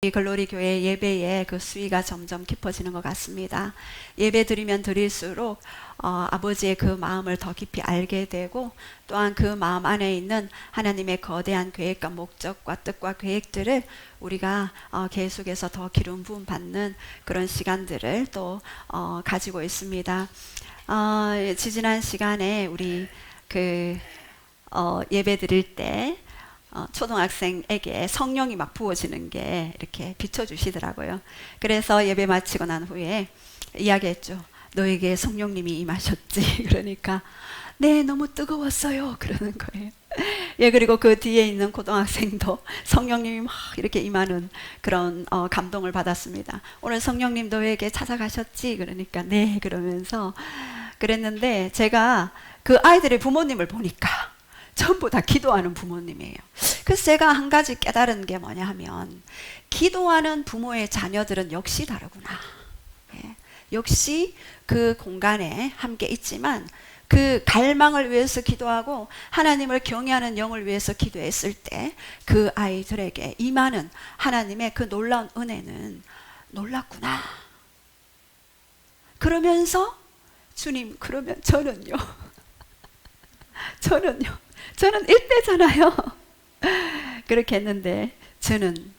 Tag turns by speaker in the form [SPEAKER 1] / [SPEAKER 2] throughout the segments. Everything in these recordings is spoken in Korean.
[SPEAKER 1] 이 글로리 교회 예배의 그 수위가 점점 깊어지는 것 같습니다. 예배 드리면 드릴수록 아버지의 그 마음을 더 깊이 알게 되고, 또한 그 마음 안에 있는 하나님의 거대한 계획과 목적과 뜻과 계획들을 우리가 계속해서 더 기름 부음 받는 그런 시간들을 또 가지고 있습니다. 지지난 시간에 우리 예배 드릴 때 초등학생에게 성령이 막 부어지는 게 이렇게 비춰주시더라고요. 그래서 예배 마치고 난 후에 이야기했죠. 너에게 성령님이 임하셨지. 그러니까 네, 너무 뜨거웠어요. 그러는 거예요. 예, 그리고 그 뒤에 있는 고등학생도 성령님이 막 이렇게 임하는 그런 감동을 받았습니다. 오늘 성령님 너에게 찾아가셨지? 그러니까 네, 그러면서 그랬는데, 제가 그 아이들의 부모님을 보니까 전부 다 기도하는 부모님이에요. 그래서 제가 한 가지 깨달은 게 뭐냐 하면, 기도하는 부모의 자녀들은 역시 다르구나. 예, 역시 그 공간에 함께 있지만 그 갈망을 위해서 기도하고 하나님을 경외하는 영을 위해서 기도했을 때 그 아이들에게 임하는 하나님의 그 놀라운 은혜는 놀랍구나. 그러면서 주님, 그러면 저는요? 저는 일대잖아요. 그렇게 했는데 저는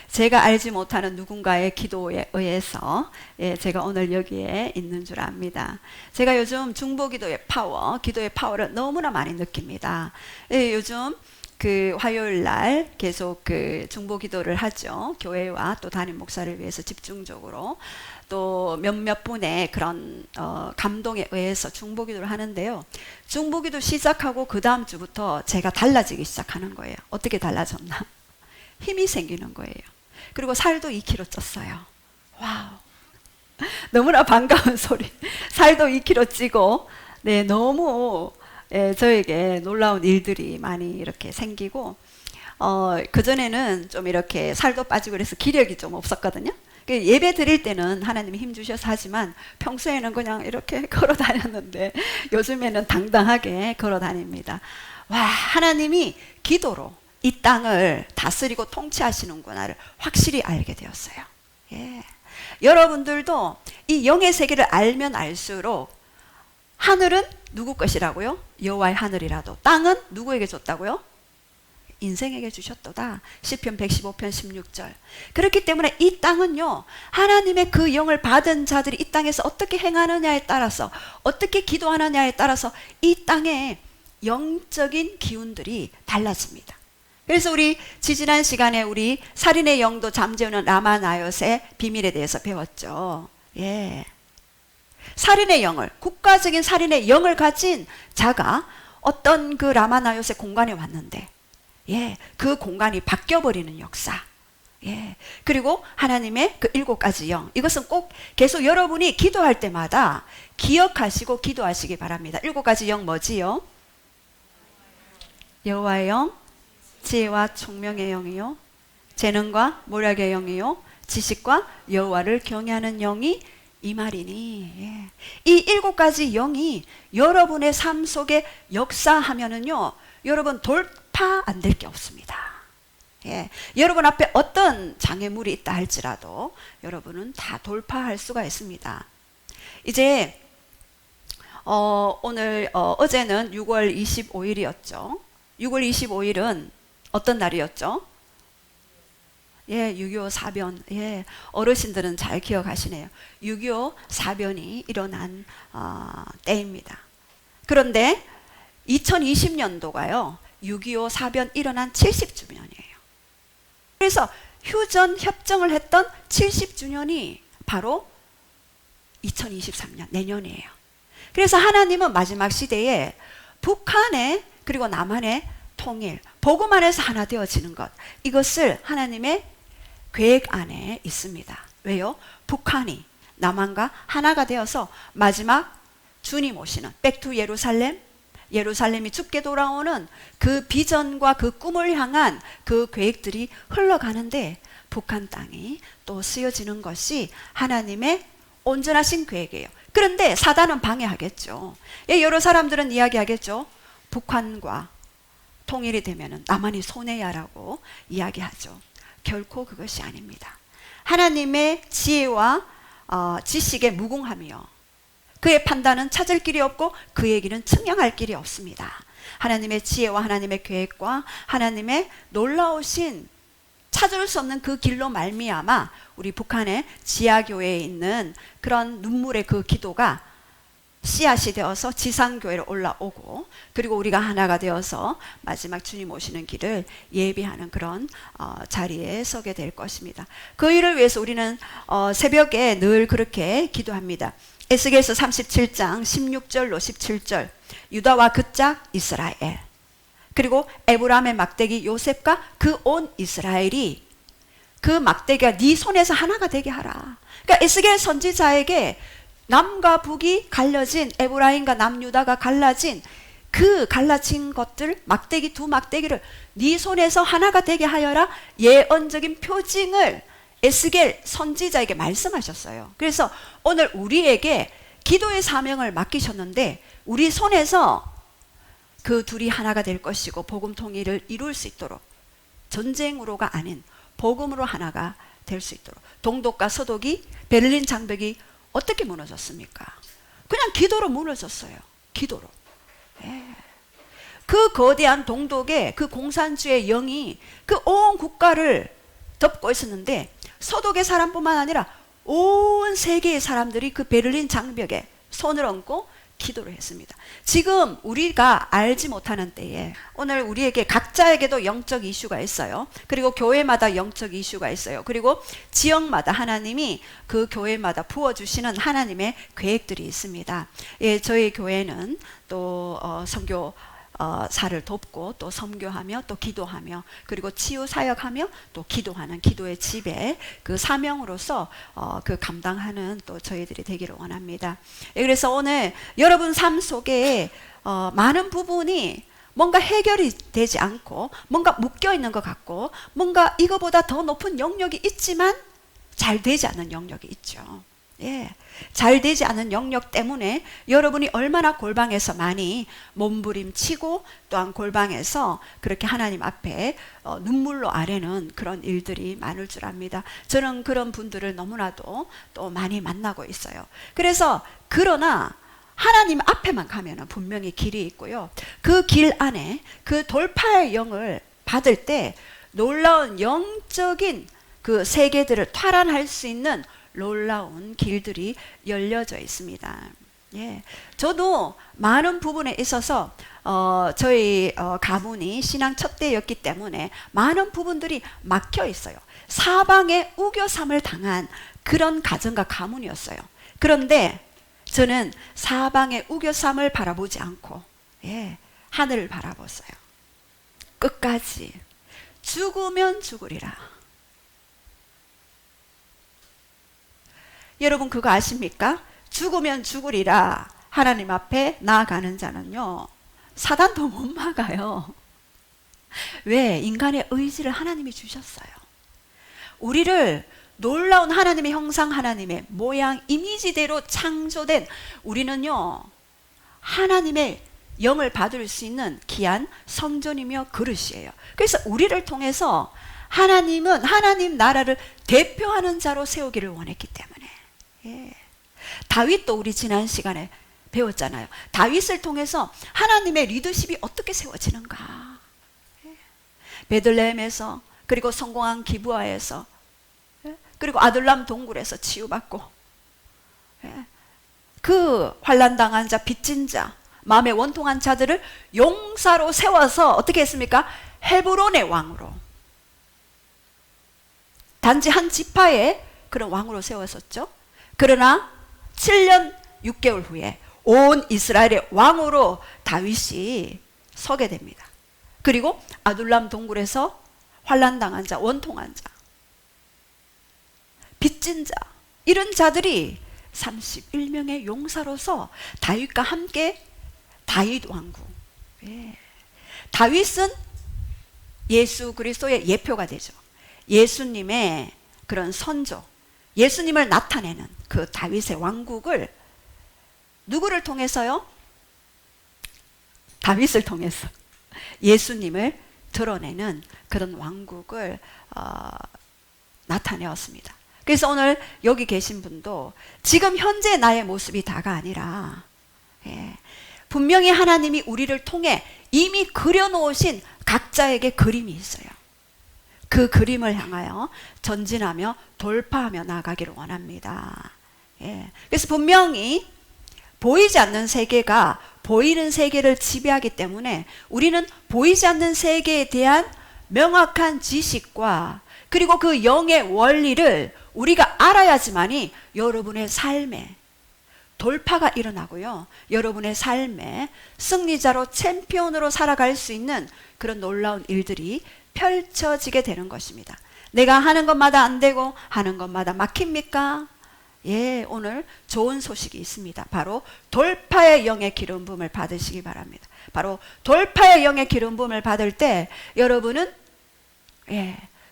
[SPEAKER 1] 제가 알지 못하는 누군가의 기도에 의해서 제가 오늘 여기에 있는 줄 압니다. 제가 요즘 중보기도의 파워, 기도의 파워를 너무나 많이 느낍니다. 요즘 화요일 날 계속 중보기도를 하죠. 교회와 또 담임 목사를 위해서 집중적으로 또 몇몇 분의 그런 감동에 의해서 중보기도를 하는데요. 중보기도 시작하고 그 다음 주부터 제가 달라지기 시작하는 거예요. 어떻게 달라졌나? 힘이 생기는 거예요. 그리고 살도 2kg 쪘어요. 와우, 너무나 반가운 소리. 살도 2kg 찌고, 네, 너무 저에게 놀라운 일들이 많이 이렇게 생기고, 그전에는 좀 이렇게 살도 빠지고 그래서 기력이 좀 없었거든요. 예배 드릴 때는 하나님이 힘 주셔서 하지만 평소에는 그냥 이렇게 걸어 다녔는데 요즘에는 당당하게 걸어 다닙니다. 와, 하나님이 기도로 이 땅을 다스리고 통치하시는구나를 확실히 알게 되었어요. 예. 여러분들도 이 영의 세계를 알면 알수록, 하늘은 누구 것이라고요? 여호와의 하늘이라도. 땅은 누구에게 줬다고요? 인생에게 주셨도다. 시편 115편 16절. 그렇기 때문에 이 땅은요, 하나님의 그 영을 받은 자들이 이 땅에서 어떻게 행하느냐에 따라서, 어떻게 기도하느냐에 따라서 이 땅의 영적인 기운들이 달라집니다. 그래서 우리 지지난 시간에 우리 살인의 영도 잠재우는 라마나옅의 비밀에 대해서 배웠죠. 예. 살인의 영을, 국가적인 살인의 영을 가진 자가 어떤 그 라마나옅의 공간에 왔는데, 예, 그 공간이 바뀌어버리는 역사. 예, 그리고 하나님의 그 7가지 영, 이것은 꼭 계속 여러분이 기도할 때마다 기억하시고 기도하시기 바랍니다. 7가지 영 뭐지요? 여호와의 영, 지혜와 총명의 영이요, 재능과 모략의 영이요, 지식과 여호와를 경외하는 영이 임하리니. 예. 이 7가지 영이 여러분의 삶 속에 역사하면은요, 여러분 돌파 안 될 게 없습니다. 예. 여러분 앞에 어떤 장애물이 있다 할지라도 여러분은 다 돌파할 수가 있습니다. 이제 오늘 어제는 6월 25일이었죠. 6월 25일은 어떤 날이었죠? 예, 6.25 사변. 예, 어르신들은 잘 기억하시네요. 6.25 사변이 일어난 때입니다. 그런데 2020년도가요, 6.25 사변 일어난 70주년이에요. 그래서 휴전 협정을 했던 70주년이 바로 2023년, 내년이에요. 그래서 하나님은 마지막 시대에 북한의 그리고 남한의 통일, 복음 안에서 하나 되어지는 것, 이것을 하나님의 계획 안에 있습니다. 왜요? 북한이 남한과 하나가 되어서 마지막 주님 오시는 백투 예루살렘, 예루살렘이 죽게 돌아오는 그 비전과 그 꿈을 향한 그 계획들이 흘러가는데, 북한 땅이 또 쓰여지는 것이 하나님의 온전하신 계획이에요. 그런데 사단은 방해하겠죠. 예, 여러 사람들은 이야기하겠죠. 북한과 통일이 되면 남한이 손해야라고 이야기하죠. 결코 그것이 아닙니다. 하나님의 지혜와 지식에 무궁하며 그의 판단은 찾을 길이 없고 그의 길은 측량할 길이 없습니다. 하나님의 지혜와 하나님의 계획과 하나님의 놀라우신 찾을 수 없는 그 길로 말미암아 우리 북한의 지하교회에 있는 그런 눈물의 그 기도가 씨앗이 되어서 지상교회로 올라오고, 그리고 우리가 하나가 되어서 마지막 주님 오시는 길을 예비하는 그런 자리에 서게 될 것입니다. 그 일을 위해서 우리는 새벽에 늘 그렇게 기도합니다. 에스겔서 37장 16절로 17절, 유다와 그 짝 이스라엘, 그리고 에브라임의 막대기 요셉과 그 온 이스라엘이 그 막대기가 네 손에서 하나가 되게 하라. 그러니까 에스겔 선지자에게 남과 북이 갈라진, 에브라임과 남유다가 갈라진 그 갈라진 것들, 막대기 두 막대기를 네 손에서 하나가 되게 하여라, 예언적인 표징을 에스겔 선지자에게 말씀하셨어요. 그래서 오늘 우리에게 기도의 사명을 맡기셨는데 우리 손에서 그 둘이 하나가 될 것이고 복음 통일을 이룰 수 있도록, 전쟁으로가 아닌 복음으로 하나가 될 수 있도록. 동독과 서독이, 베를린 장벽이 어떻게 무너졌습니까? 그냥 기도로 무너졌어요. 기도로. 그 거대한 동독의 그 공산주의 영이 그 온 국가를 덮고 있었는데 서독의 사람뿐만 아니라 온 세계의 사람들이 그 베를린 장벽에 손을 얹고 기도를 했습니다. 지금 우리가 알지 못하는 때에 오늘 우리에게 각자에게도 영적 이슈가 있어요. 그리고 교회마다 영적 이슈가 있어요. 그리고 지역마다 하나님이 그 교회마다 부어주시는 하나님의 계획들이 있습니다. 예, 저희 교회는 또 선교 사를 돕고 또 선교하며 또 기도하며 그리고 치유 사역하며 또 기도하는 기도의 집에 그 사명으로서 그 감당하는 또 저희들이 되기를 원합니다. 그래서 오늘 여러분 삶 속에 많은 부분이 뭔가 해결이 되지 않고 뭔가 묶여 있는 것 같고 뭔가 이거보다 더 높은 영역이 있지만 잘 되지 않는 영역이 있죠. 예, 잘 되지 않은 영역 때문에 여러분이 얼마나 골방에서 많이 몸부림치고 또한 골방에서 그렇게 하나님 앞에 눈물로 아뢰는 그런 일들이 많을 줄 압니다. 저는 그런 분들을 너무나도 또 많이 만나고 있어요. 그래서 그러나 하나님 앞에만 가면 분명히 길이 있고요. 그 길 안에 그 돌파의 영을 받을 때 놀라운 영적인 그 세계들을 탈환할 수 있는 놀라운 길들이 열려져 있습니다. 예, 저도 많은 부분에 있어서 저희 가문이 신앙 첫 대였기 때문에 많은 부분들이 막혀 있어요. 사방에 우겨삼을 당한 그런 가정과 가문이었어요. 그런데 저는 사방에 우겨삼을 바라보지 않고 하늘을 바라봤어요. 끝까지 죽으면 죽으리라. 여러분 그거 아십니까? 죽으면 죽으리라 하나님 앞에 나아가는 자는요 사단도 못 막아요. 왜? 인간의 의지를 하나님이 주셨어요. 우리를 놀라운 하나님의 형상, 하나님의 모양, 이미지대로 창조된 우리는요 하나님의 영을 받을 수 있는 귀한 성전이며 그릇이에요. 그래서 우리를 통해서 하나님은 하나님 나라를 대표하는 자로 세우기를 원했기 때문에 다윗도 우리 지난 시간에 배웠잖아요. 다윗을 통해서 하나님의 리더십이 어떻게 세워지는가. 베들레헴에서, 그리고 성공한 기브아에서, 그리고 아둘람 동굴에서 치유받고, 그 환난당한 자, 빚진 자, 마음에 원통한 자들을 용사로 세워서 어떻게 했습니까? 헤브론의 왕으로, 단지 한 지파의 그런 왕으로 세웠었죠. 그러나 7년 6개월 후에 온 이스라엘의 왕으로 다윗이 서게 됩니다. 그리고 아둘람 동굴에서 환난당한 자, 원통한 자, 빚진 자, 이런 자들이 31명의 용사로서 다윗과 함께 다윗 왕국. 다윗은 예수 그리스도의 예표가 되죠. 예수님의 그런 선조, 예수님을 나타내는 그 다윗의 왕국을 누구를 통해서요? 다윗을 통해서 예수님을 드러내는 그런 왕국을 나타내었습니다. 그래서 오늘 여기 계신 분도 지금 현재 나의 모습이 다가 아니라, 분명히 하나님이 우리를 통해 이미 그려놓으신 각자에게 그림이 있어요. 그 그림을 향하여 전진하며 돌파하며 나아가기를 원합니다. 그래서 분명히 보이지 않는 세계가 보이는 세계를 지배하기 때문에 우리는 보이지 않는 세계에 대한 명확한 지식과 그리고 그 영의 원리를 우리가 알아야지만이 여러분의 삶에 돌파가 일어나고요. 여러분의 삶에 승리자로 챔피언으로 살아갈 수 있는 그런 놀라운 일들이 펼쳐지게 되는 것입니다. 내가 하는 것마다 안 되고 하는 것마다 막힙니까? 오늘 좋은 소식이 있습니다. 바로 돌파의 영의 기름 부음을 받으시기 바랍니다. 바로 돌파의 영의 기름 부음을 받을 때 여러분은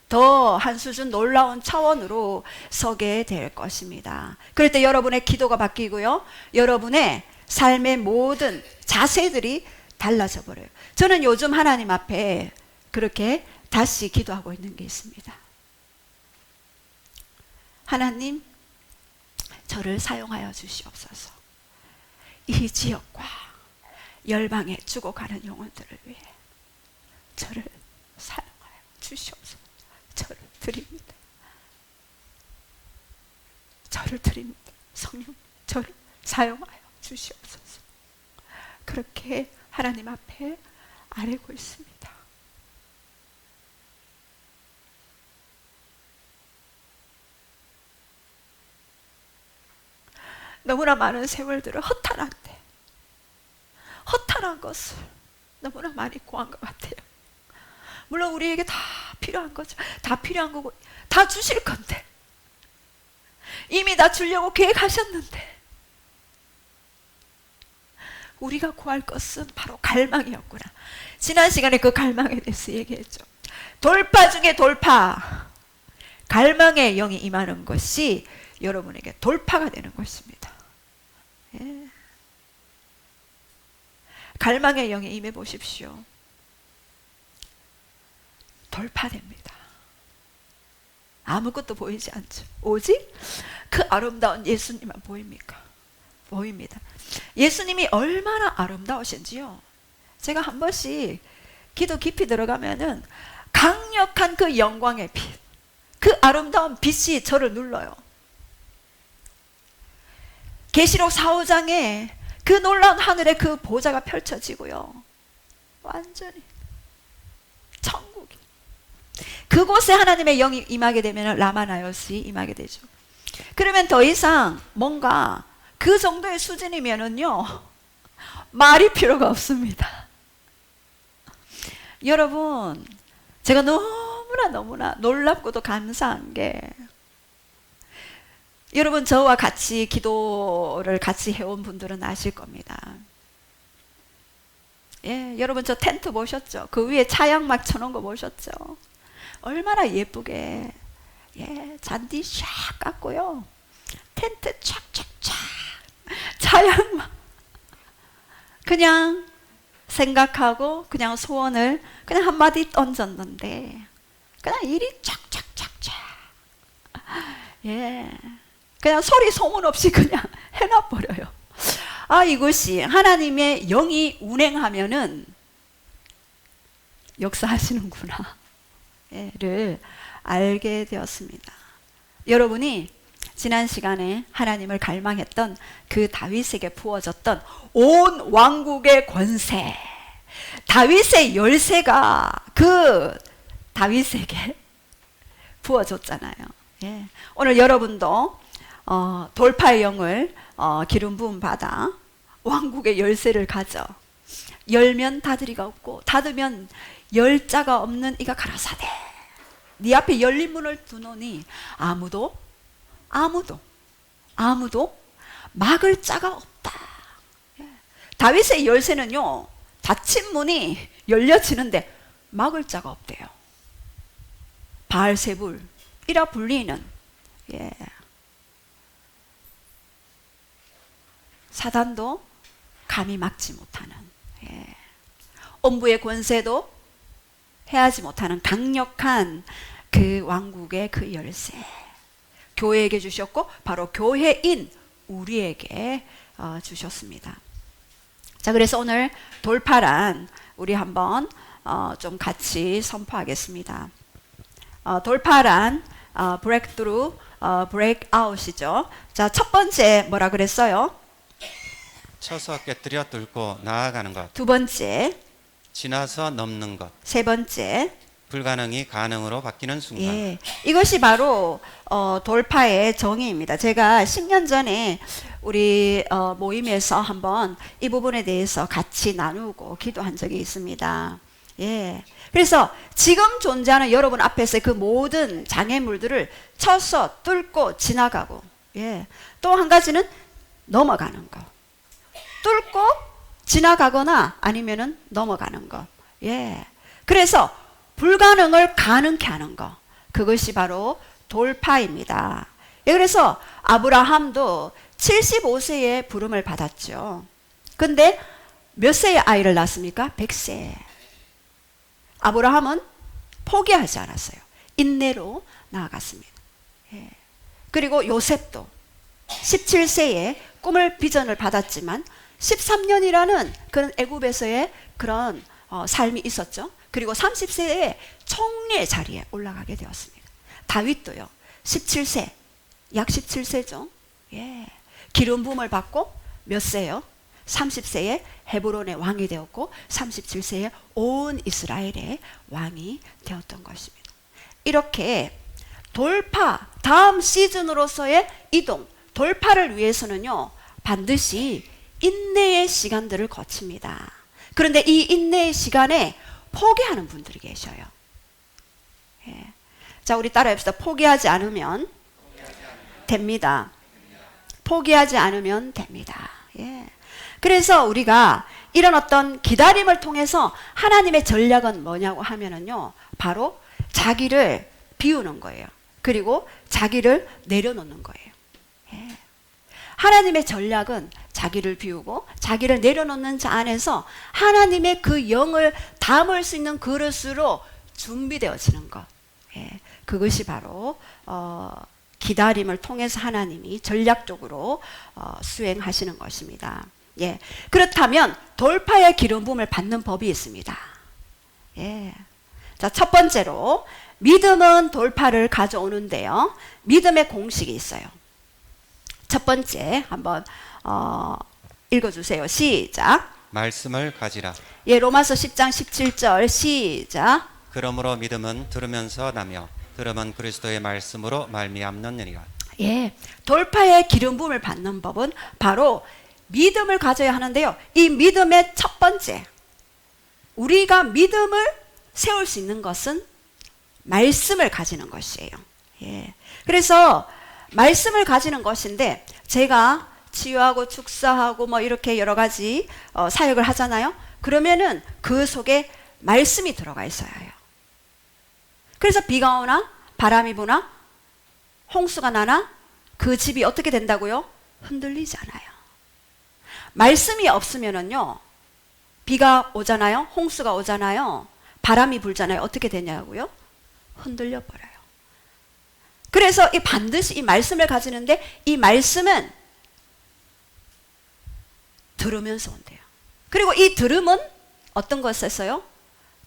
[SPEAKER 1] 더 한 수준 놀라운 차원으로 서게 될 것입니다. 그럴 때 여러분의 기도가 바뀌고요. 여러분의 삶의 모든 자세들이 달라져 버려요. 저는 요즘 하나님 앞에 그렇게 다시 기도하고 있는 게 있습니다. 하나님, 저를 사용하여 주시옵소서. 이 지역과 열방에 죽어가는 영혼들을 위해 저를 사용하여 주시옵소서. 저를 드립니다. 저를 드립니다. 성령, 저를 사용하여 주시옵소서. 그렇게 하나님 앞에 아뢰고 있습니다. 너무나 많은 세월들을 허탄한데 허탄한 것을 너무나 많이 구한 것 같아요. 물론 우리에게 다 필요한 거죠. 다 필요한 거고 다 주실 건데 이미 다 주려고 계획하셨는데 우리가 구할 것은 바로 갈망이었구나. 지난 시간에 그 갈망에 대해서 얘기했죠. 돌파 중에 돌파, 갈망의 영이 임하는 것이 여러분에게 돌파가 되는 것입니다. 갈망의 영이 임해 보십시오. 돌파됩니다. 아무것도 보이지 않죠. 오직 그 아름다운 예수님만 보입니까? 보입니다. 예수님이 얼마나 아름다우신지요. 제가 한 번씩 기도 깊이 들어가면은 강력한 그 영광의 빛, 그 아름다운 빛이 저를 눌러요. 계시록 4, 5장에 그 놀라운 하늘의 그 보좌가 펼쳐지고요. 완전히 천국이. 그곳에 하나님의 영이 임하게 되면 라마나요시 임하게 되죠. 그러면 더 이상 뭔가 그 정도의 수준이면은요, 말이 필요가 없습니다. 여러분, 제가 너무나 놀랍고도 감사한 게, 여러분 저와 같이 기도를 같이 해온 분들은 아실 겁니다. 여러분 저 텐트 보셨죠? 그 위에 차양 막 쳐놓은 거 보셨죠? 얼마나 예쁘게 잔디 샥 깎고요, 텐트 촥촥촥, 차양 막 그냥 생각하고 그냥 소원을 그냥 한마디 던졌는데 그냥 일이 촥촥촥촥, 그냥 소리 소문 없이 그냥 해놔버려요. 아, 이것이 하나님의 영이 운행하면은 역사하시는구나 를 알게 되었습니다. 여러분이 지난 시간에 하나님을 갈망했던 그 다윗에게 부어졌던 온 왕국의 권세, 다윗의 열쇠가 그 다윗에게 부어졌잖아요. 오늘 여러분도 돌파의 영을 기름 부음 받아 왕국의 열쇠를 가져 열면 닫으리가 없고 닫으면 열 자가 없는 이가 가라사대, 네 앞에 열린 문을 두노니 아무도 막을 자가 없다. 다윗의 열쇠는요, 닫힌 문이 열려지는데 막을 자가 없대요. 바알세불이라 불리는 사단도 감히 막지 못하는, 엄부의 권세도 해하지 못하는 강력한 그 왕국의 그 열쇠 교회에게 주셨고 바로 교회인 우리에게 주셨습니다. 자, 그래서 오늘 돌파란 우리 한번 좀 같이 선포하겠습니다. 돌파란 breakthrough, breakout이죠. 자, 첫 번째 뭐라 그랬어요?
[SPEAKER 2] 쳐서 깨뜨려 뚫고 나아가는 것.
[SPEAKER 1] 두 번째,
[SPEAKER 2] 지나서 넘는 것.
[SPEAKER 1] 세 번째.
[SPEAKER 2] 불가능이 가능으로 바뀌는 순간.
[SPEAKER 1] 예, 이것이 바로 돌파의 정의입니다. 제가 10년 전에 우리 모임에서 한번 이 부분에 대해서 같이 나누고 기도한 적이 있습니다. 예, 그래서 지금 존재하는 여러분 앞에서 그 모든 장애물들을 쳐서 뚫고 지나가고, 예, 또 한 가지는 넘어가는 거. 뚫고 지나가거나 아니면은 넘어가는 거. 예, 그래서 불가능을 가능케 하는 거. 그것이 바로 돌파입니다. 예, 그래서 아브라함도 75세에 부름을 받았죠. 근데 몇 세에 아이를 낳습니까? 100세. 아브라함은 포기하지 않았어요. 인내로 나아갔습니다. 예. 그리고 요셉도 17세에 꿈을 비전을 받았지만 13년이라는 그런 애굽에서의 그런 삶이 있었죠. 그리고 30세에 총리의 자리에 올라가게 되었습니다. 다윗도요. 17세, 약 17세죠. 예. 기름 부음을 받고 몇 세요? 30세에 헤브론의 왕이 되었고 37세에 온 이스라엘의 왕이 되었던 것입니다. 이렇게 돌파, 다음 시즌으로서의 이동, 돌파를 위해서는요, 반드시 인내의 시간들을 거칩니다. 그런데 이 인내의 시간에 포기하는 분들이 계셔요. 예. 자, 우리 따라합시다. 포기하지 않으면 됩니다. 포기하지 않으면 됩니다. 예. 그래서 우리가 이런 어떤 기다림을 통해서 하나님의 전략은 뭐냐고 하면은요, 바로 자기를 비우는 거예요. 그리고 자기를 내려놓는 거예요. 예. 하나님의 전략은 자기를 비우고 자기를 내려놓는 자 안에서 하나님의 그 영을 담을 수 있는 그릇으로 준비되어지는 것. 예, 그것이 바로 기다림을 통해서 하나님이 전략적으로 수행하시는 것입니다. 예, 그렇다면 돌파의 기름 부음을 받는 법이 있습니다. 예. 자, 첫 번째로 믿음은 돌파를 가져오는데요. 믿음의 공식이 있어요. 첫 번째 한번 읽어주세요. 시작.
[SPEAKER 2] 말씀을 가지라.
[SPEAKER 1] 예, 로마서 10장 17절 시작.
[SPEAKER 2] 그러므로 믿음은 들으면서 나며 들음은 그리스도의 말씀으로 말미암느니라.
[SPEAKER 1] 예, 돌파의 기름 부음을 받는 법은 바로 믿음을 가져야 하는데요. 이 믿음의 첫 번째, 우리가 믿음을 세울 수 있는 것은 말씀을 가지는 것이에요. 예, 그래서 말씀을 가지는 것인데, 제가 치유하고 축사하고 뭐 이렇게 여러 가지 사역을 하잖아요. 그러면은 그 속에 말씀이 들어가 있어야 해요. 그래서 비가 오나 바람이 부나 홍수가 나나 그 집이 어떻게 된다고요? 흔들리지 않아요. 말씀이 없으면은요, 비가 오잖아요, 홍수가 오잖아요, 바람이 불잖아요. 어떻게 되냐고요? 흔들려 버려요. 그래서 반드시 이 말씀을 가지는데, 이 말씀은 들으면서 온대요. 그리고 이 들음은 어떤 것에서요?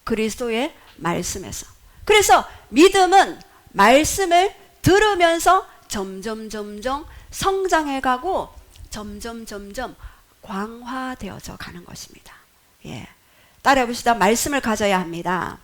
[SPEAKER 1] 그리스도의 말씀에서. 그래서 믿음은 말씀을 들으면서 점점 성장해가고 점점 광화되어져 가는 것입니다. 예, 따라해 봅시다. 말씀을 가져야 합니다.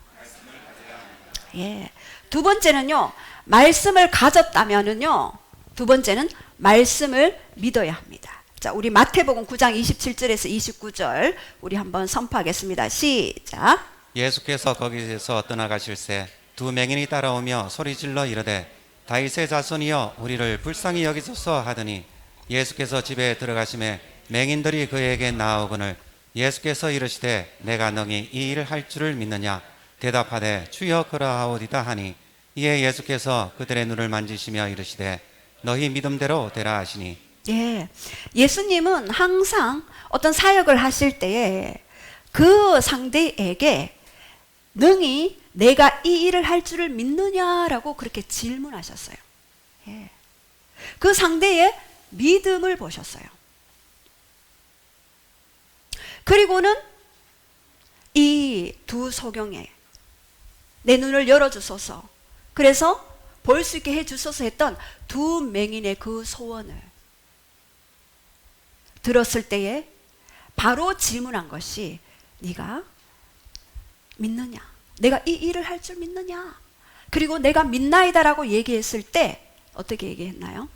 [SPEAKER 1] 예. 두 번째는요, 말씀을 가졌다면은요, 두 번째는 말씀을 믿어야 합니다. 자, 우리 마태복음 9장 27절에서 29절 우리 한번 선포하겠습니다. 시작.
[SPEAKER 2] 예수께서 거기에서 떠나가실새 두 맹인이 따라오며 소리질러 이르되 다윗의 자손이여 우리를 불쌍히 여기소서 하더니 예수께서 집에 들어가심에 맹인들이 그에게 나아오거늘 예수께서 이르시되 내가 너희 이 일을 할 줄을 믿느냐 대답하되 주여 그러하오리다 하니 이에 예수께서 그들의 눈을 만지시며 이르시되 너희 믿음대로 되라 하시니.
[SPEAKER 1] 예, 예수님은 항상 어떤 사역을 하실 때에 그 상대에게 능히 내가 이 일을 할 줄을 믿느냐라고 그렇게 질문하셨어요. 예. 그 상대의 믿음을 보셨어요. 그리고는 이 두 소경에 내 눈을 열어주소서, 그래서 볼 수 있게 해주소서 했던 두 맹인의 그 소원을 들었을 때에 바로 질문한 것이 네가 믿느냐? 내가 이 일을 할 줄 믿느냐? 그리고 내가 믿나이다라고 얘기했을 때 어떻게 얘기했나요?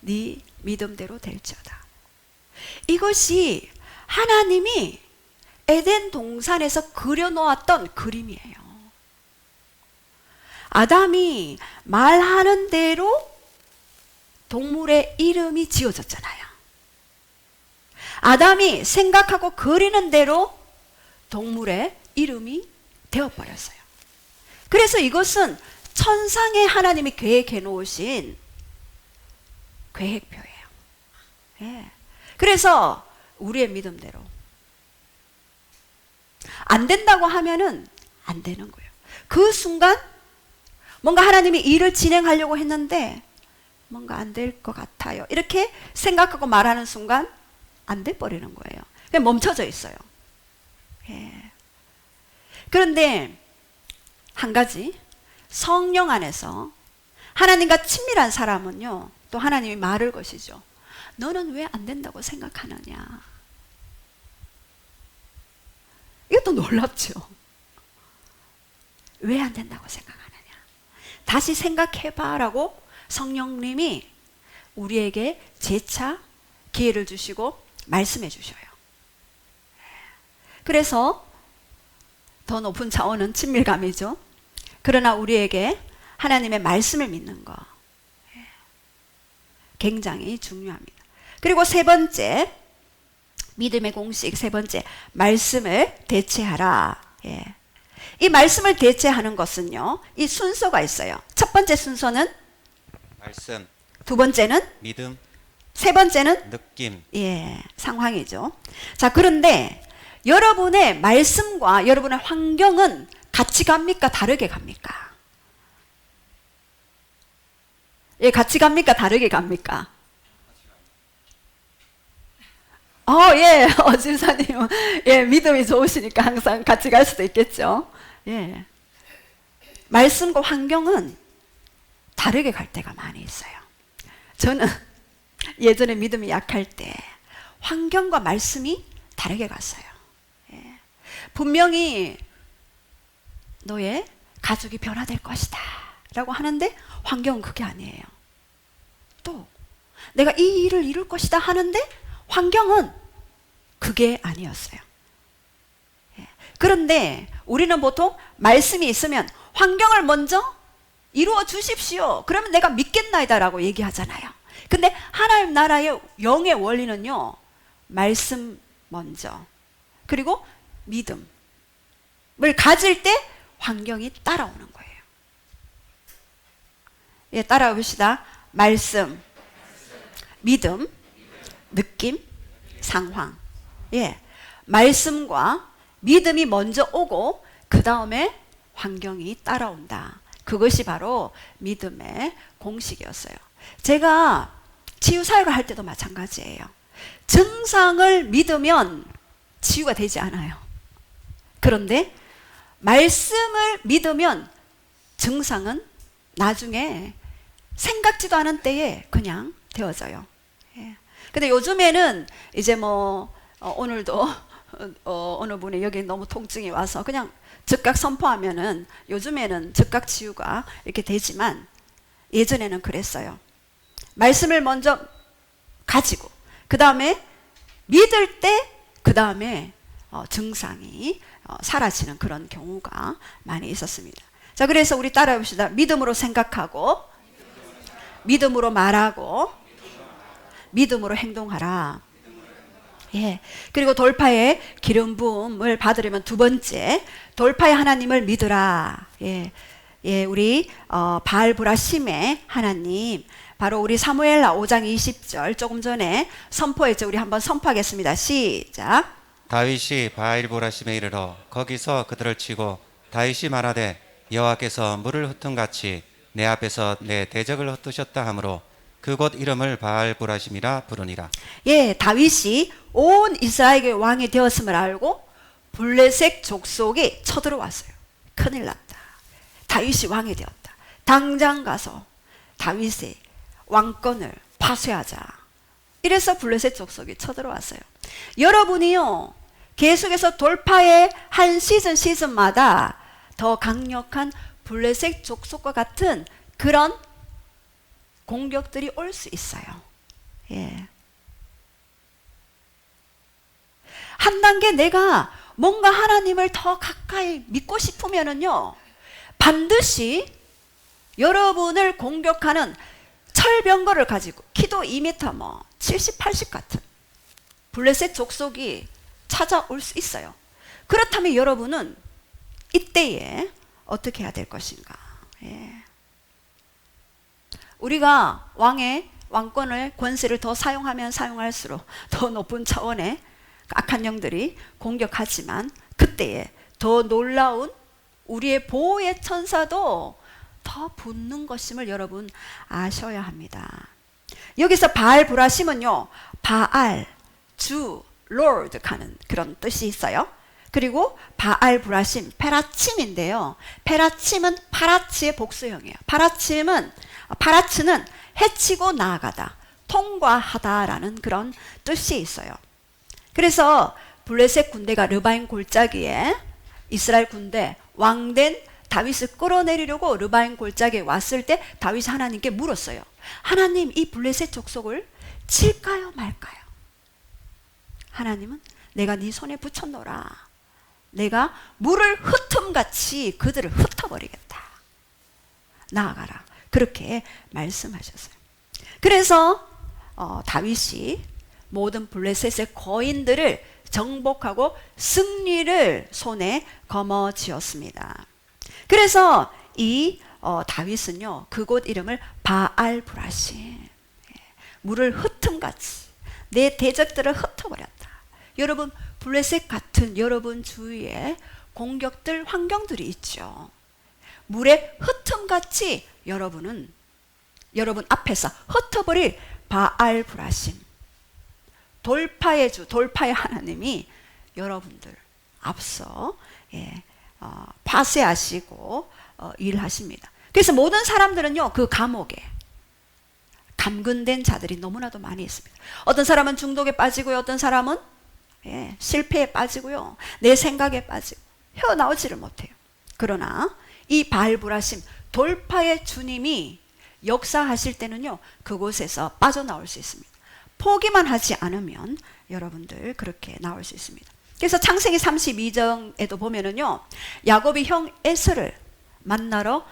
[SPEAKER 1] 네 믿음대로 될지어다. 이것이 하나님이 에덴 동산에서 그려놓았던 그림이에요. 아담이 말하는 대로 동물의 이름이 지어졌잖아요. 아담이 생각하고 그리는 대로 동물의 이름이 되어버렸어요. 그래서 이것은 천상의 하나님이 계획해 놓으신 계획표예요. 예. 그래서 우리의 믿음대로 안 된다고 하면은 안 되는 거예요. 그 순간 뭔가 하나님이 일을 진행하려고 했는데 뭔가 안 될 것 같아요, 이렇게 생각하고 말하는 순간 안 돼 버리는 거예요. 그냥 멈춰져 있어요. 예. 그런데 한 가지, 성령 안에서 하나님과 친밀한 사람은요, 또 하나님이 말을 것이죠. 너는 왜 안 된다고 생각하느냐? 이것도 놀랍죠. 왜 안 된다고 생각하느냐? 다시 생각해봐라고 성령님이 우리에게 재차 기회를 주시고 말씀해 주셔요. 그래서 더 높은 차원은 친밀감이죠. 그러나 우리에게 하나님의 말씀을 믿는 거 굉장히 중요합니다. 그리고 세 번째, 믿음의 공식 세 번째, 말씀을 대체하라. 예. 이 말씀을 대체하는 것은요, 이 순서가 있어요. 첫 번째 순서는
[SPEAKER 2] 말씀,
[SPEAKER 1] 두 번째는
[SPEAKER 2] 믿음,
[SPEAKER 1] 세 번째는
[SPEAKER 2] 느낌.
[SPEAKER 1] 예, 상황이죠. 자, 그런데 여러분의 말씀과 여러분의 환경은 같이 갑니까? 다르게 갑니까? 예, 같이 갑니까? 다르게 갑니까? 예, 집사님, 예, 믿음이 좋으시니까 항상 같이 갈 수도 있겠죠. 예. 말씀과 환경은 다르게 갈 때가 많이 있어요. 저는 예전에 믿음이 약할 때 환경과 말씀이 다르게 갔어요. 예. 분명히 너의 가족이 변화될 것이다 라고 하는데 환경은 그게 아니에요. 또 내가 이 일을 이룰 것이다 하는데 환경은 그게 아니었어요. 예. 그런데 우리는 보통 말씀이 있으면 환경을 먼저 이루어 주십시오, 그러면 내가 믿겠나이다 라고 얘기하잖아요. 근데 하나님 나라의 영의 원리는요, 말씀 먼저, 그리고 믿음을 가질 때 환경이 따라오는 거예요. 예, 따라와 봅시다. 말씀, 믿음, 느낌, 상황. 예, 말씀과 믿음이 먼저 오고 그 다음에 환경이 따라온다. 그것이 바로 믿음의 공식이었어요. 제가 치유사역을 할 때도 마찬가지예요. 증상을 믿으면 치유가 되지 않아요. 그런데 말씀을 믿으면 증상은 나중에 생각지도 않은 때에 그냥 되어져요. 예. 근데 요즘에는 이제 오늘도 어느 분이 여기 너무 통증이 와서 그냥 즉각 선포하면은 요즘에는 즉각 치유가 이렇게 되지만 예전에는 그랬어요. 말씀을 먼저 가지고 그 다음에 믿을 때 그 다음에 증상이 사라지는 그런 경우가 많이 있었습니다. 자, 그래서 우리 따라해 봅시다. 믿음으로 생각하고 믿음으로 말하고 믿음으로 행동하라. 예. 그리고 돌파의 기름 부음을 받으려면 두 번째, 돌파의 하나님을 믿으라. 예. 예, 우리 바알브라심의 하나님, 바로 우리 사무엘하 5장 20절 조금 전에 선포했죠. 우리 한번 선포하겠습니다. 시작.
[SPEAKER 2] 다윗이 바알보라심에 이르러 거기서 그들을 치고 다윗이 말하되 여호와께서 물을 흩은 같이 내 앞에서 내 대적을 흩으셨다 하므로 그곳 이름을 바알브라심이라 부르니라.
[SPEAKER 1] 예, 다윗이 온 이스라엘의 왕이 되었음을 알고 블레셋 족속이 쳐들어왔어요. 큰일 났다. 다윗이 왕이 되었다. 당장 가서 다윗의 왕권을 파쇄하자. 이래서 블레셋 족속이 쳐들어왔어요. 여러분이요, 계속해서 돌파의 한 시즌마다 더 강력한 블레셋 족속과 같은 그런 공격들이 올 수 있어요. 예. 한 단계 내가 뭔가 하나님을 더 가까이 믿고 싶으면은요, 반드시 여러분을 공격하는 철병거를 가지고 키도 2m 뭐 70, 80 같은 블레셋 족속이 찾아올 수 있어요. 그렇다면 여러분은 이때에 어떻게 해야 될 것인가? 예. 우리가 왕권을 권세를 더 사용하면 사용할수록 더 높은 차원의 악한 영들이 공격하지만 그때에 더 놀라운 우리의 보호의 천사도 더 붙는 것임을 여러분 아셔야 합니다. 여기서 바알브라심은요, 바알, 주, 롤드 하는 그런 뜻이 있어요. 그리고 바알브라심, 페라침인데요. 페라침은 파라치의 복수형이에요. 파라츠는 해치고 나아가다, 통과하다라는 그런 뜻이 있어요. 그래서 블레셋 군대가 르바임 골짜기에 이스라엘 군대 왕된 다윗을 끌어내리려고 르바임 골짜기에 왔을 때 다윗이 하나님께 물었어요. 하나님, 이 블레셋 족속을 칠까요 말까요? 하나님은 내가 네 손에 붙였노라. 내가 물을 흩음같이 그들을 흩어버리겠다. 나아가라. 그렇게 말씀하셨어요. 그래서 다윗이 모든 블레셋의 거인들을 정복하고 승리를 손에 거머쥐었습니다. 그래서 이 다윗은요, 그곳 이름을 바알브라심, 물을 흩음같이 내 대적들을 흩어버렸다. 여러분, 블레셋 같은 여러분 주위에 공격들, 환경들이 있죠. 물에 흩음같이 여러분 앞에서 흩어버릴 바알브라심, 돌파의 주, 돌파의 하나님이 여러분들 앞서 파쇄하시고 일하십니다. 그래서 모든 사람들은요, 그 감옥에 감금된 자들이 너무나도 많이 있습니다. 어떤 사람은 중독에 빠지고요, 어떤 사람은 실패에 빠지고요, 내 생각에 빠지고 헤어나오지를 못해요. 그러나 이 바알브라심, 돌파의 주님이 역사하실 때는요, 그곳에서 빠져나올 수 있습니다. 포기만 하지 않으면 여러분들 그렇게 나올 수 있습니다. 그래서 창세기 32장에도 보면은요, 야곱이 형 에서를 만나러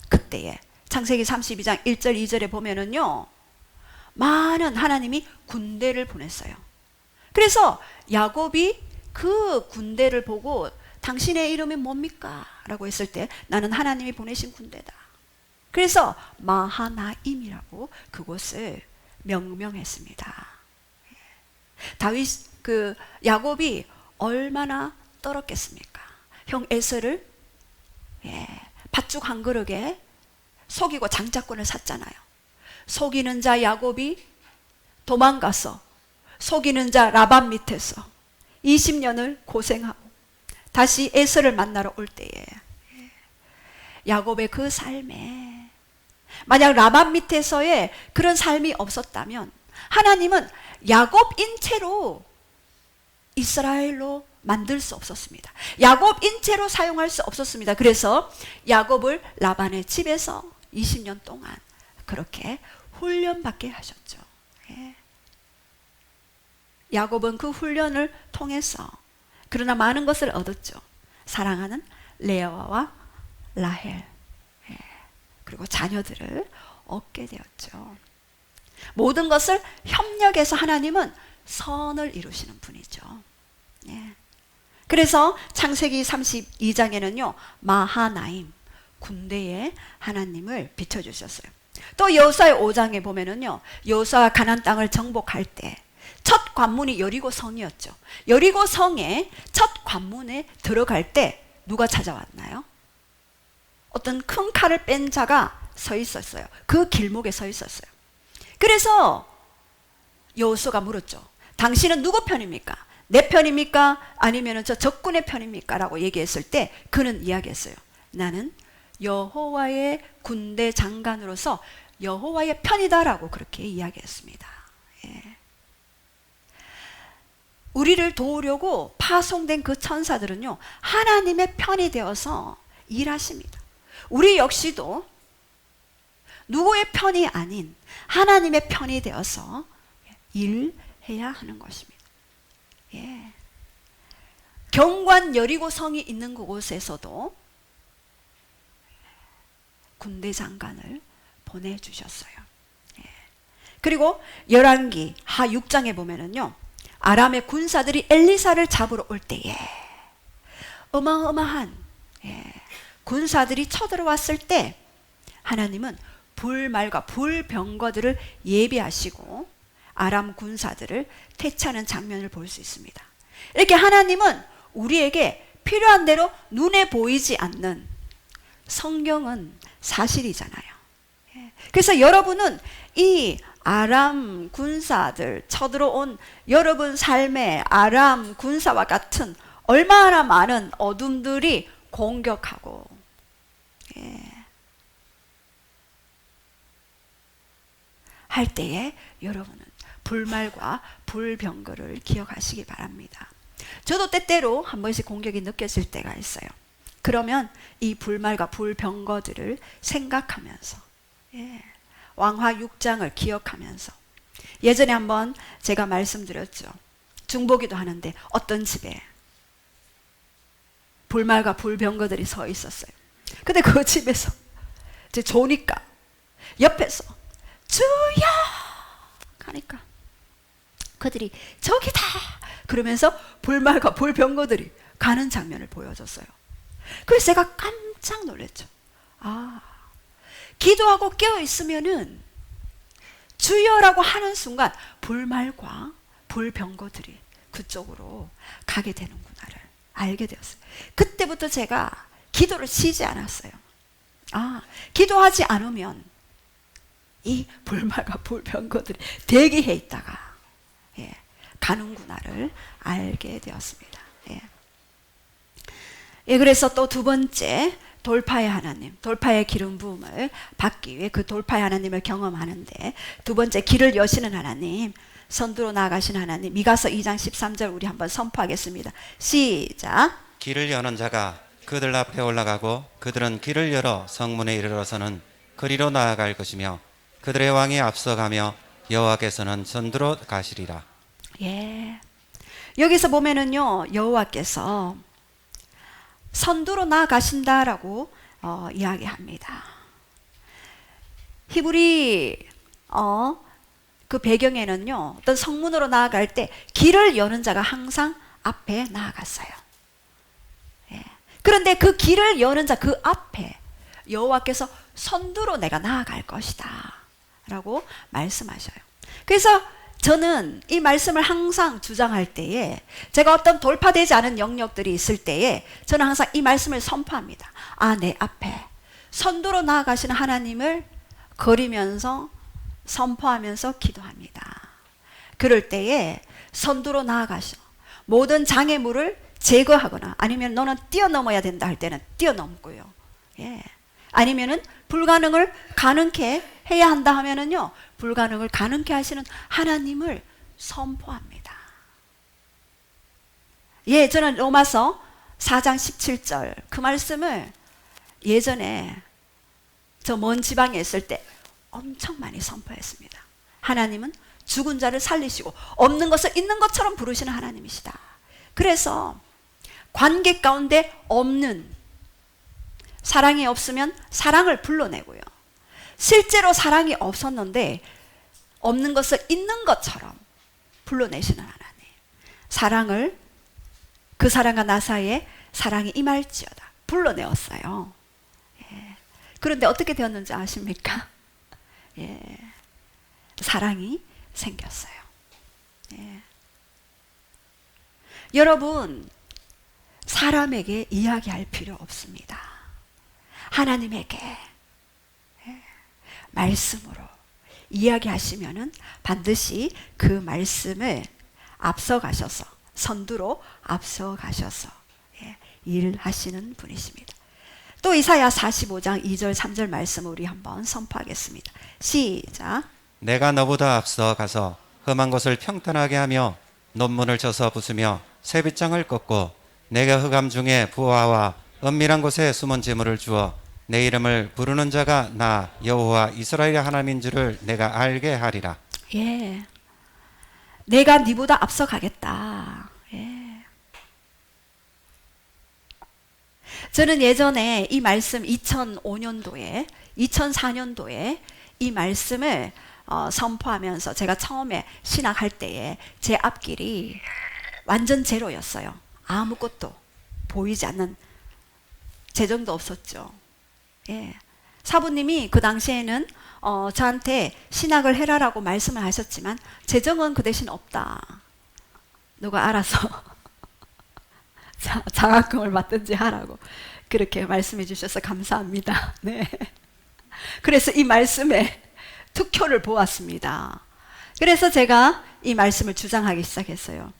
[SPEAKER 1] 그때에 창세기 32장 1절 2절에 보면은요, 많은 하나님이 군대를 보냈어요. 그래서 야곱이 그 군대를 보고 당신의 이름이 뭡니까? 라고 했을 때 나는 하나님이 보내신 군대다. 그래서 마하나임이라고 그곳을 명명했습니다. 야곱이 얼마나 떨었겠습니까? 형 에서를 팥죽 한 그릇에 속이고 장자권을 샀잖아요. 속이는 자 야곱이 도망가서 속이는 자 라반 밑에서 20년을 고생하고 다시 에서를 만나러 올 때에 야곱의 그 삶에 만약 라반 밑에서의 그런 삶이 없었다면 하나님은 야곱 인체로 이스라엘로 만들 수 없었습니다. 야곱 인체로 사용할 수 없었습니다. 그래서 야곱을 라반의 집에서 20년 동안 그렇게 훈련받게 하셨죠. 야곱은 그 훈련을 통해서 그러나 많은 것을 얻었죠. 사랑하는 레아와 라헬, 그리고 자녀들을 얻게 되었죠. 모든 것을 협력해서 하나님은 선을 이루시는 분이죠. 그래서 창세기 32장에는요, 마하나임, 군대의 하나님을 비춰주셨어요. 또 여호수아 5장에 보면은요, 여호수아가 가나안 땅을 정복할 때 첫 관문이 여리고 성이었죠. 여리고 성의 첫 관문에 들어갈 때 누가 찾아왔나요? 어떤 큰 칼을 뺀 자가 서 있었어요. 그 길목에 서 있었어요. 그래서 여호수아가 물었죠. 당신은 누구 편입니까? 내 편입니까? 아니면 저 적군의 편입니까? 라고 얘기했을 때 그는 이야기했어요. 나는 여호와의 군대 장관으로서 여호와의 편이다라고 그렇게 이야기했습니다. 예. 우리를 도우려고 파송된 그 천사들은요, 하나님의 편이 되어서 일하십니다. 우리 역시도 누구의 편이 아닌 하나님의 편이 되어서 일해야 하는 것입니다. 예. 경관 여리고성이 있는 그곳에서도 군대 장관을 보내주셨어요. 예. 그리고 열왕기 하 6장에 보면은요, 아람의 군사들이 엘리사를 잡으러 올 때에 어마어마한 군사들이 쳐들어왔을 때 하나님은 불말과 불병거들을 예비하시고 아람 군사들을 퇴치하는 장면을 볼 수 있습니다. 이렇게 하나님은 우리에게 필요한 대로 눈에 보이지 않는, 성경은 사실이잖아요. 그래서 여러분은 이 아람 군사들, 쳐들어온 여러분 삶의 아람 군사와 같은 얼마나 많은 어둠들이 공격하고 할 때에 여러분은 불말과 불병거를 기억하시기 바랍니다. 저도 때때로 한 번씩 공격이 느껴질 때가 있어요. 그러면 이 불말과 불병거들을 생각하면서 왕하 6장을 기억하면서, 예전에 한번 제가 말씀드렸죠. 중보기도 하는데 어떤 집에 불말과 불병거들이 서 있었어요. 근데 그 집에서 이제 조니까 옆에서 주여 하니까 그들이 저기다 그러면서 불말과 불병거들이 가는 장면을 보여줬어요. 그래서 제가 깜짝 놀랐죠. 아, 기도하고 깨어 있으면은 주여라고 하는 순간 불말과 불병거들이 그쪽으로 가게 되는구나를 알게 되었어요. 그때부터 제가 기도를 쉬지 않았어요. 아, 기도하지 않으면 이 불말과 불병거들이 대기해 있다가 가는구나를 알게 되었습니다. 그래서 또 두 번째, 돌파의 하나님, 돌파의 기름 부음을 받기 위해 그 돌파의 하나님을 경험하는데, 두 번째, 길을 여시는 하나님, 선두로 나아가신 하나님, 미가서 2장 13절 우리 한번 선포하겠습니다. 시작.
[SPEAKER 2] 길을 여는 자가 그들 앞에 올라가고 그들은 길을 열어 성문에 이르러서는 그리로 나아갈 것이며 그들의 왕이 앞서가며 여호와께서는 선두로 가시리라.
[SPEAKER 1] 예. 여기서 보면은요, 여호와께서 선두로 나아가신다라고 이야기합니다. 히브리 그 배경에는요, 어떤 성문으로 나아갈 때 길을 여는 자가 항상 앞에 나아갔어요. 그런데 그 길을 여는 자 그 앞에 여호와께서 선두로 내가 나아갈 것이다 라고 말씀하셔요. 그래서 저는 이 말씀을 항상 주장할 때에, 제가 어떤 돌파되지 않은 영역들이 있을 때에 저는 항상 이 말씀을 선포합니다. 아, 내 앞에 선두로 나아가시는 하나님을 그리면서 선포하면서 기도합니다. 그럴 때에 선두로 나아가셔 모든 장애물을 제거하거나, 아니면 너는 뛰어넘어야 된다 할 때는 뛰어넘고요. 아니면은 불가능을 가능케 해야 한다 하면은요, 불가능을 가능케 하시는 하나님을 선포합니다. 저는 로마서 4장 17절 그 말씀을 예전에 저 먼 지방에 있을 때 엄청 많이 선포했습니다. 하나님은 죽은 자를 살리시고 없는 것을 있는 것처럼 부르시는 하나님이시다. 그래서 관계 가운데 없는, 사랑이 없으면 사랑을 불러내고요, 실제로 사랑이 없었는데 없는 것을 있는 것처럼 불러내시는 하나님, 사랑을, 그 사랑과 나 사이에 사랑이 임할지어다 불러내었어요. 그런데 어떻게 되었는지 아십니까? 사랑이 생겼어요. 여러분, 사람에게 이야기할 필요 없습니다. 하나님에게 말씀으로 이야기하시면은 반드시 그 말씀을 앞서가셔서 선두로 앞서가셔서 일하시는 분이십니다. 또 이사야 45장 2절 3절 말씀을 우리 한번 선포하겠습니다. 시작.
[SPEAKER 2] 내가 너보다 앞서 가서 험한 곳을 평탄하게 하며 논문을 쳐서 부수며 쇠빗장을 꺾고 내가 흑암 중에 부하와 은밀한 곳에 숨은 재물을 주어 내 이름을 부르는 자가 나 여호와 이스라엘의 하나님인 줄을 내가 알게 하리라.
[SPEAKER 1] 예, 내가 네보다 앞서 가겠다. 예. 저는 예전에 이 말씀 2005년도에 2004년도에 이 말씀을 선포하면서 제가 처음에 신학할 때에 제 앞길이 완전 제로였어요. 아무것도 보이지 않는, 재정도 없었죠. 예. 사부님이 그 당시에는 저한테 신학을 해라라고 말씀을 하셨지만 재정은 그 대신 없다. 누가 알아서 장학금을 받든지 하라고 그렇게 말씀해 주셔서 감사합니다. 네. 그래서 이 말씀에 투표를 보았습니다. 그래서 제가 이 말씀을 주장하기 시작했어요.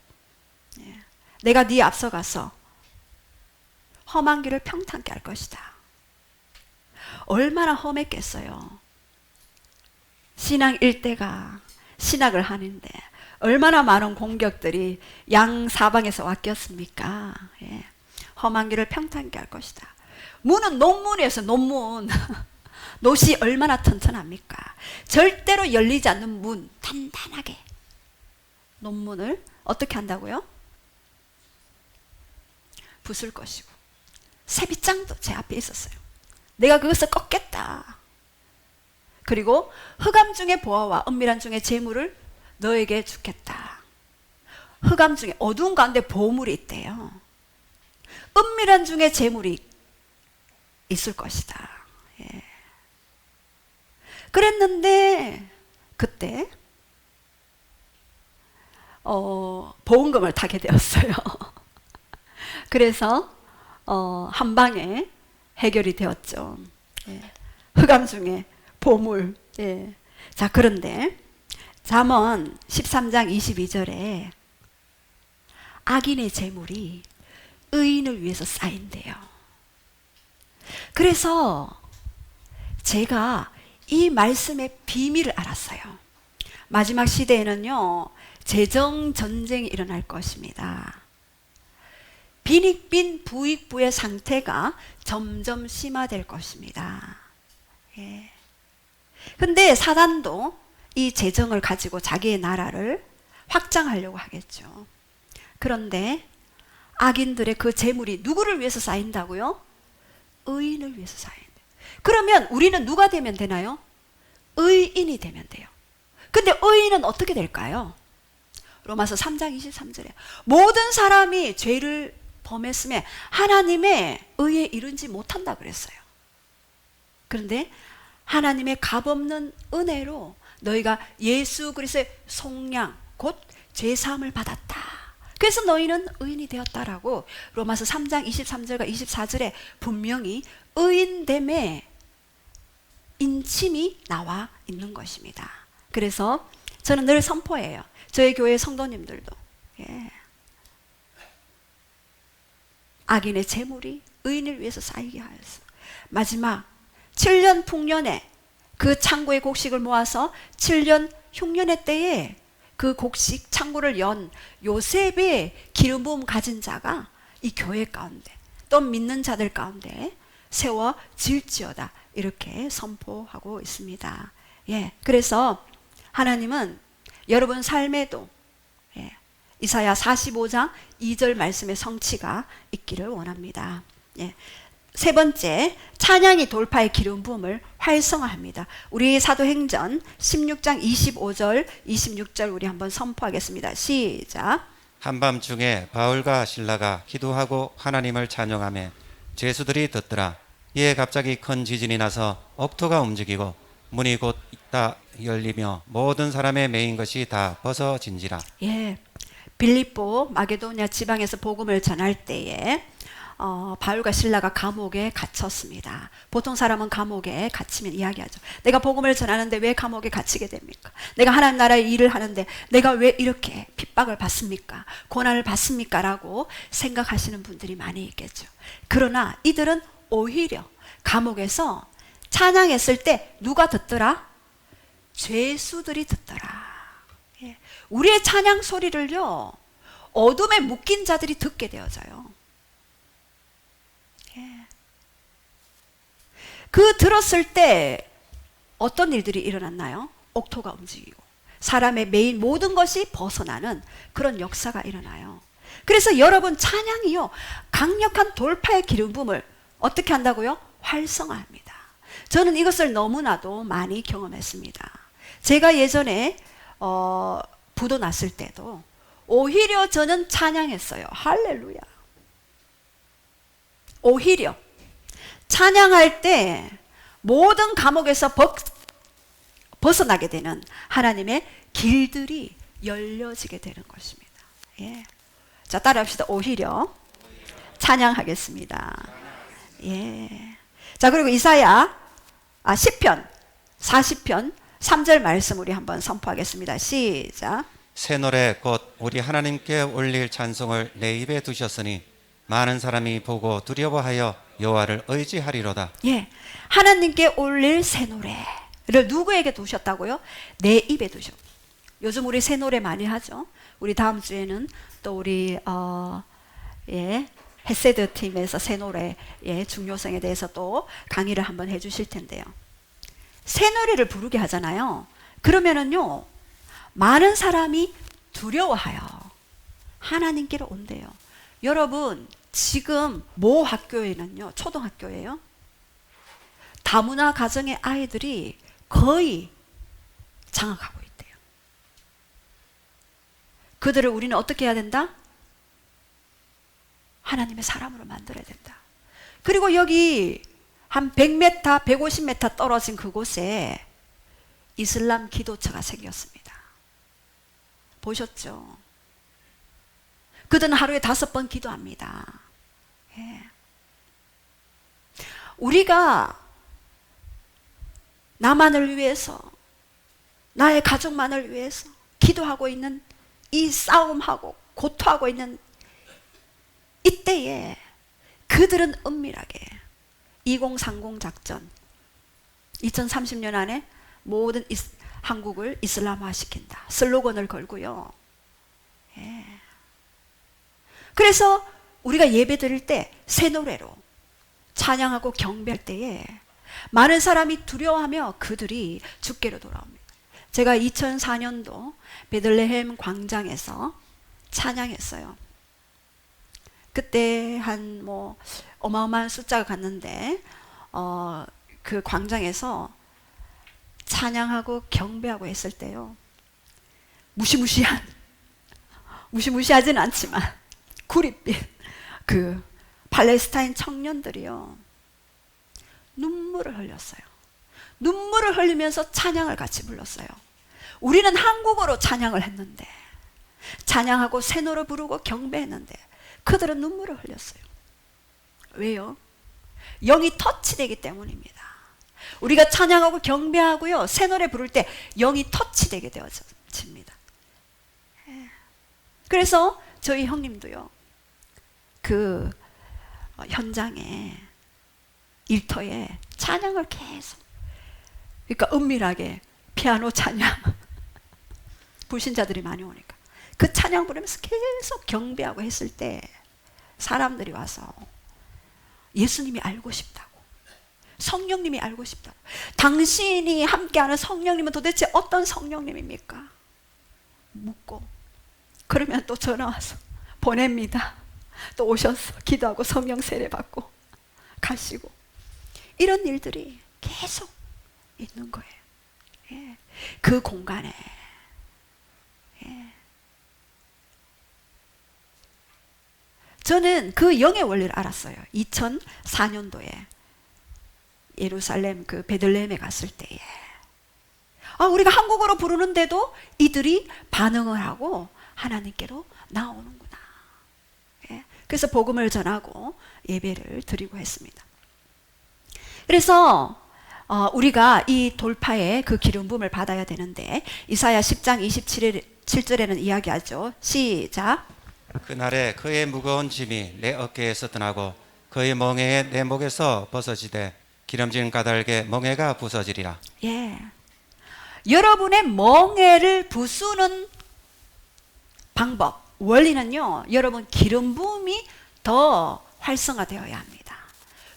[SPEAKER 1] 내가 네 앞서가서 험한 길을 평탄케 할 것이다. 얼마나 험했겠어요. 신앙 일대가 신학을 하는데 얼마나 많은 공격들이 양사방에서 왔겠습니까? 예. 험한 길을 평탄케 할 것이다. 문은 논문에서 논문 노시 얼마나 튼튼합니까? 절대로 열리지 않는 문, 단단하게 논문을 어떻게 한다고요? 부술 것이고 쇠빗장도 제 앞에 있었어요. 내가 그것을 꺾겠다. 그리고 흑암 중에 보화와 은밀한 중에 재물을 너에게 주겠다. 흑암 중에 어두운 가운데 보물이 있대요. 은밀한 중에 재물이 있을 것이다. 예. 그랬는데 그때 보험금을 타게 되었어요. 그래서 한 방에 해결이 되었죠. 예. 흑암 중에 보물. 예. 자, 그런데 잠언 13장 22절에 악인의 재물이 의인을 위해서 쌓인대요. 그래서 제가 이 말씀의 비밀을 알았어요. 마지막 시대에는요, 재정 전쟁이 일어날 것입니다. 빈익빈 부익부의 상태가 점점 심화될 것입니다. 예. 근데 사단도 이 재정을 가지고 자기의 나라를 확장하려고 하겠죠. 그런데 악인들의 그 재물이 누구를 위해서 쌓인다고요? 의인을 위해서 쌓인다. 그러면 우리는 누가 되면 되나요? 의인이 되면 돼요. 근데 의인은 어떻게 될까요? 로마서 3장 23절에 모든 사람이 죄를 범했음에 하나님의 의에 이르지 못한다 그랬어요. 그런데 하나님의 값없는 은혜로 너희가 예수 그리스도의 속량 곧 죄사함을 받았다. 그래서 너희는 의인이 되었다라고 로마서 3장 23절과 24절에 분명히 의인됨의 인침이 나와 있는 것입니다. 그래서 저는 늘 선포해요. 저희 교회 성도님들도 예. 악인의 재물이 의인을 위해서 쌓이게 하여서 마지막 7년 풍년에 그 창고의 곡식을 모아서 7년 흉년의 때에 그 곡식 창고를 연 요셉의 기름 부음 가진 자가 이 교회 가운데 또 믿는 자들 가운데 세워질지어다 이렇게 선포하고 있습니다. 예, 그래서 하나님은 여러분 삶에도 예, 이사야 45장 2절 말씀의 성취가 있기를 원합니다. 예. 세 번째, 찬양이 돌파의 기름 부음을 활성화합니다. 우리 사도행전 16장 25절 26절 우리 한번 선포하겠습니다. 시작.
[SPEAKER 2] 한밤중에 바울과 실라가 기도하고 하나님을 찬양하며 죄수들이 듣더라. 이에 갑자기 큰 지진이 나서 억토가 움직이고 문이 곧 있다 열리며 모든 사람의 매인 것이 다 벗어진지라.
[SPEAKER 1] 예, 빌립보 마게도냐 지방에서 복음을 전할 때에 바울과 실라가 감옥에 갇혔습니다. 보통 사람은 감옥에 갇히면 이야기하죠. 내가 복음을 전하는데 왜 감옥에 갇히게 됩니까? 내가 하나님 나라의 일을 하는데 내가 왜 이렇게 핍박을 받습니까? 고난을 받습니까? 라고 생각하시는 분들이 많이 있겠죠. 그러나 이들은 오히려 감옥에서 찬양했을 때 누가 듣더라? 죄수들이 듣더라. 예. 우리의 찬양 소리를요, 어둠에 묶인 자들이 듣게 되어져요. 예. 그 들었을 때 어떤 일들이 일어났나요? 옥토가 움직이고 사람의 메인 모든 것이 벗어나는 그런 역사가 일어나요. 그래서 여러분, 찬양이요, 강력한 돌파의 기름붐을 어떻게 한다고요? 활성화합니다. 저는 이것을 너무나도 많이 경험했습니다. 제가 예전에 부도 났을 때도 오히려 저는 찬양했어요. 할렐루야. 오히려 찬양할 때 모든 감옥에서 벗어나게 되는 하나님의 길들이 열려지게 되는 것입니다. 예. 자, 따라합시다. 오히려 찬양하겠습니다. 예. 자, 그리고 시편 40편 3절 말씀 우리 한번 선포하겠습니다. 시작.
[SPEAKER 2] 새 노래 곧 우리 하나님께 올릴 찬송을 내 입에 두셨으니 많은 사람이 보고 두려워하여 여호와를 의지하리로다.
[SPEAKER 1] 예, 하나님께 올릴 새 노래를 누구에게 두셨다고요? 내 입에 두셨. 요즘 우리 새 노래 많이 하죠. 우리 다음 주에는 또 우리 헤세드 팀에서 새 노래의 중요성에 대해서 또 강의를 한번 해주실 텐데요. 새 노래를 부르게 하잖아요. 그러면은요, 많은 사람이 두려워하여 하나님께로 온대요. 여러분, 지금 모 학교에는요, 초등학교예요, 다문화 가정의 아이들이 거의 장악하고 있대요. 그들을 우리는 어떻게 해야 된다? 하나님의 사람으로 만들어야 된다. 그리고 여기 한 100m, 150m 떨어진 그곳에 이슬람 기도처가 생겼습니다. 보셨죠? 그들은 하루에 5번 기도합니다. 예. 우리가 나만을 위해서, 나의 가족만을 위해서 기도하고 있는 이 싸움하고 고통하고 있는 이때에 그들은 은밀하게 2030 작전, 2030년 안에 모든 한국을 이슬람화 시킨다 슬로건을 걸고요. 예. 그래서 우리가 예배 드릴 때 새 노래로 찬양하고 경배할 때에 많은 사람이 두려워하며 그들이 주께로 돌아옵니다. 제가 2004년도 베들레헴 광장에서 찬양했어요. 그때 한 어마어마한 숫자가 갔는데 그 광장에서 찬양하고 경배하고 했을 때요, 무시무시하진 않지만 구릿빛 그 팔레스타인 청년들이요, 눈물을 흘렸어요. 눈물을 흘리면서 찬양을 같이 불렀어요. 우리는 한국어로 찬양을 했는데, 찬양하고 새 노래 부르고 경배했는데 그들은 눈물을 흘렸어요. 왜요? 영이 터치되기 때문입니다. 우리가 찬양하고 경배하고요, 새 노래 부를 때 영이 터치되게 되어집니다. 그래서 저희 형님도요, 그 현장에, 일터에 찬양을 계속, 그러니까 은밀하게 피아노 찬양 불신자들이 많이 오니까 그 찬양 부르면서 계속 경배하고 했을 때 사람들이 와서 예수님이 알고 싶다고, 성령님이 알고 싶다고, 당신이 함께하는 성령님은 도대체 어떤 성령님입니까? 묻고, 그러면 또 전화 와서 보냅니다. 또 오셔서 기도하고 성령 세례 받고 가시고, 이런 일들이 계속 있는 거예요. 예. 그 공간에. 예. 저는 그 영의 원리를 알았어요. 2004년도에 예루살렘 그 베들레헴에 갔을 때에, 우리가 한국어로 부르는데도 이들이 반응을 하고 하나님께로 나오는구나. 예. 그래서 복음을 전하고 예배를 드리고 했습니다. 그래서 우리가 이 돌파의 그 기름 부음을 받아야 되는데 이사야 10장 27절에는 이야기하죠. 시작.
[SPEAKER 2] 그날에 그의 무거운 짐이 내 어깨에서 떠나고 그의 멍에에 내 목에서 벗어지되 기름진 가닥에 멍에가 부서지리라.
[SPEAKER 1] 예. 여러분의 멍에를 부수는 방법, 원리는요, 여러분 기름 부음이 더 활성화되어야 합니다.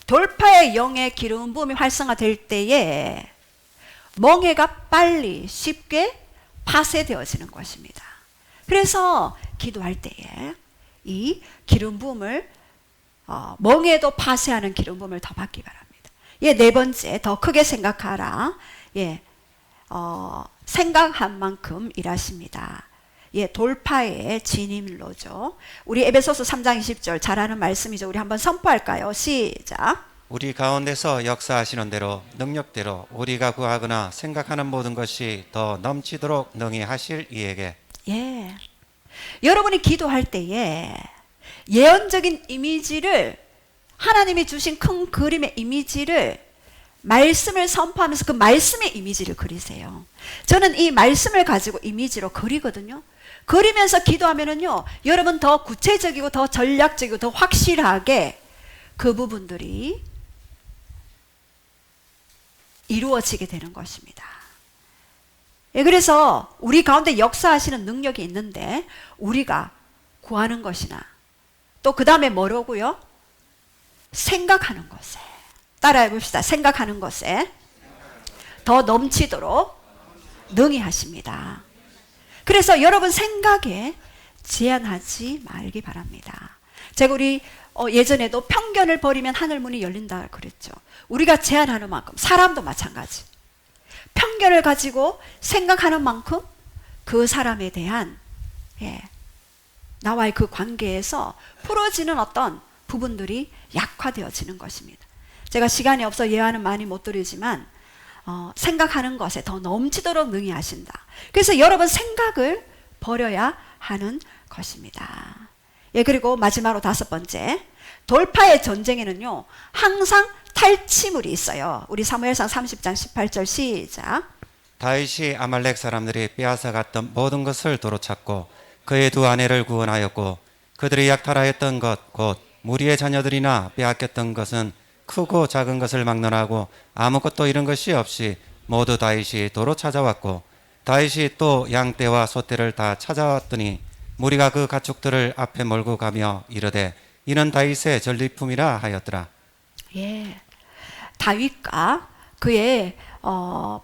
[SPEAKER 1] 돌파의 영의 기름 부음이 활성화될 때에 멍에가 빨리 쉽게 파쇄되어지는 것입니다. 그래서 기도할 때에 이 기름 부음을 멍에도 파쇄하는 기름 부음을 더 받기 바랍니다. 예, 네 번째, 더 크게 생각하라. 예, 생각한 만큼 일하십니다. 예, 돌파의 진임로죠. 우리 에베소서 3장 20절 잘 아는 말씀이죠. 우리 한번 선포할까요? 시작.
[SPEAKER 2] 우리 가운데서 역사하시는 대로 능력대로 우리가 구하거나 생각하는 모든 것이 더 넘치도록 능히 하실 이에게.
[SPEAKER 1] 예, 여러분이 기도할 때에 예언적인 이미지를, 하나님이 주신 큰 그림의 이미지를 말씀을 선포하면서 그 말씀의 이미지를 그리세요. 저는 이 말씀을 가지고 이미지로 그리거든요. 그리면서 기도하면은요, 여러분 더 구체적이고 더 전략적이고 더 확실하게 그 부분들이 이루어지게 되는 것입니다. 예, 그래서 우리 가운데 역사하시는 능력이 있는데 우리가 구하는 것이나 또 그 다음에 뭐라고요? 생각하는 것에, 따라해 봅시다. 생각하는 것에 더 넘치도록 능히 하십니다. 그래서 여러분 생각에 제한하지 말기 바랍니다. 제가 우리 예전에도 편견을 버리면 하늘문이 열린다 그랬죠. 우리가 제한하는 만큼, 사람도 마찬가지. 편견을 가지고 생각하는 만큼 그 사람에 대한 나와의 그 관계에서 풀어지는 어떤 부분들이 약화되어지는 것입니다. 제가 시간이 없어 예화는 많이 못 드리지만 생각하는 것에 더 넘치도록 능히 하신다. 그래서 여러분 생각을 버려야 하는 것입니다. 예, 그리고 마지막으로 다섯 번째, 돌파의 전쟁에는요 항상 탈취물이 있어요. 우리 사무엘상 30장 18절 시작.
[SPEAKER 2] 다윗이 아말렉 사람들이 빼앗아 갔던 모든 것을 도로 찾고 그의 두 아내를 구원하였고 그들이 약탈하였던 것 곧 무리의 자녀들이나 빼앗겼던 것은 크고 작은 것을 막론하고 아무것도 잃은 것이 없이 모두 다윗이 도로 찾아왔고 다윗이 또 양떼와 소떼를 다 찾아왔더니 무리가 그 가축들을 앞에 몰고 가며 이르되 이는 다윗의 전리품이라 하였더라.
[SPEAKER 1] 예, 다윗과 그의